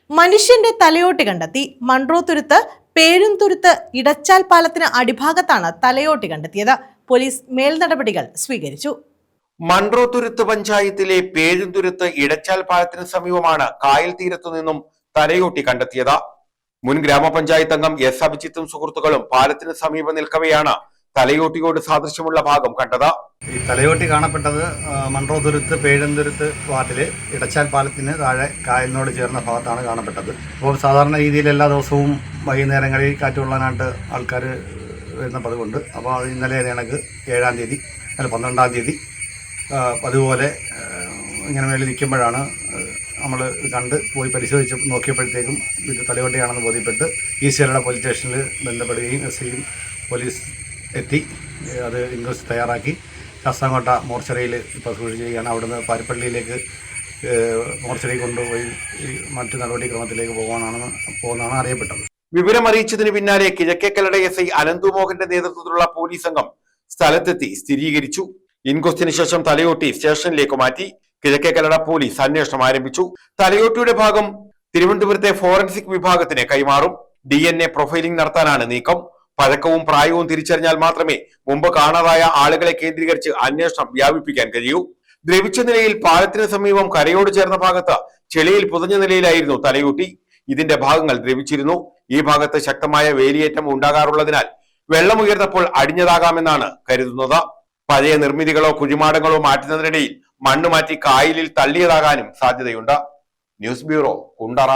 മനുഷ്യന്റെ തലയോട്ടി കണ്ടെത്തി. മൺട്രോത്തുരുത്ത് പേഴുംതുരുത്ത് ഇടച്ചാൽ പാലത്തിന് അടിഭാഗത്താണ് തലയോട്ടി കണ്ടെത്തിയത്. പോലീസ് മേൽനടപടികൾ സ്വീകരിച്ചു. മൺട്രോത്തുരുത്ത് പഞ്ചായത്തിലെ പേഴുംതുരുത്ത് ഇടച്ചാൽ പാലത്തിന് സമീപമാണ് കായൽ തീരത്തു നിന്നും തലയോട്ടി കണ്ടെത്തിയത്. മുൻ ഗ്രാമപഞ്ചായത്ത് അംഗം എസ് അഭിജിത്തും സുഹൃത്തുക്കളും പാലത്തിന് സമീപം നിൽക്കവെയാണ് തലയോട്ടിയോട് സാദൃശ്യമുള്ള ഭാഗം കണ്ടത്. ഈ തലയോട്ടി കാണപ്പെട്ടത് മൺട്രോത്തുരുത്ത് പേഴുംതുരുത്ത് വാർഡില് ഇടച്ചാൽ പാലത്തിന് താഴെ കായലിനോട് ചേർന്ന ഭാഗത്താണ് കാണപ്പെട്ടത്. അപ്പോൾ സാധാരണ രീതിയിൽ എല്ലാ ദിവസവും വൈകുന്നേരങ്ങളിൽ കാറ്റുകൊള്ളാനായിട്ട് ആൾക്കാർ വരുന്ന പതിവുണ്ട്. അപ്പോൾ ഇന്നലെ കണക്ക് 7-ാം തീയതി അല്ല 12-ാം തീയതി അതുപോലെ ഇങ്ങനെ മേളിൽ നിൽക്കുമ്പോഴാണ് നമ്മൾ കണ്ട് പോയി പരിശോധിച്ച് നോക്കിയപ്പോഴത്തേക്കും ഇത് തലയോട്ടിയാണെന്ന് ബോധ്യപ്പെട്ട് ഈശ്വരയുടെ പോലീസ് സ്റ്റേഷനിൽ ബന്ധപ്പെടുകയും എസ്ഐയും പോലീസ് എത്തി അത് ഇൻക്വസ്റ്റ് തയ്യാറാക്കി ശാസ്താംകോട്ട മോർച്ചറിയിൽ ഇപ്പോൾ സൂക്ഷിച്ചിരിക്കുകയാണ്. അവിടുന്ന് പാരിപ്പള്ളിയിലേക്ക് മോർച്ചറി കൊണ്ടുപോയി മറ്റു നടപടിക്രമത്തിലേക്ക് പോകുന്നതാണ് അറിയപ്പെട്ടത്. വിവരമറിയിച്ചതിന് പിന്നാലെ കിഴക്കേക്കല്ലട എസ്ഐ അനന്തുമോഹന്റെ നേതൃത്വത്തിലുള്ള പോലീസ് സംഘം സ്ഥലത്തെത്തി സ്ഥിരീകരിച്ചു. ഇൻക്വസ്റ്റിന് ശേഷം തലയോട്ടി സ്റ്റേഷനിലേക്ക് മാറ്റി. കിഴക്കേക്കല്ലട പോലീസ് അന്വേഷണം ആരംഭിച്ചു. തലയോട്ടിയുടെ ഭാഗം തിരുവനന്തപുരത്തെ ഫോറൻസിക് വിഭാഗത്തിന് കൈമാറും. DNA പ്രൊഫൈലിംഗ് നടത്താനാണ് നീക്കം. പഴക്കവും പ്രായവും തിരിച്ചറിഞ്ഞാൽ മാത്രമേ മുമ്പ് കാണാതായ ആളുകളെ കേന്ദ്രീകരിച്ച് അന്വേഷണം വ്യാപിപ്പിക്കാൻ കഴിയൂ. ദ്രവിച്ച നിലയിൽ പാലത്തിന് സമീപം കരയോട് ചേർന്ന ഭാഗത്ത് ചെളിയിൽ പുതഞ്ഞ നിലയിലായിരുന്നു തലയോട്ടി. ഇതിന്റെ ഭാഗങ്ങൾ ദ്രവിച്ചിരുന്നു. ഈ ഭാഗത്ത് ശക്തമായ വേലിയേറ്റം ഉണ്ടാകാറുള്ളതിനാൽ വെള്ളം ഉയർന്നപ്പോൾ അടിഞ്ഞതാകാമെന്നാണ് കരുതുന്നത്. പഴയ നിർമ്മിതികളോ കുഴിമാടങ്ങളോ മാറ്റുന്നതിനിടയിൽ മണ്ണ് മാറ്റി കായലിൽ തള്ളിയതാകാനും സാധ്യതയുണ്ട്. News bureau, Kundara.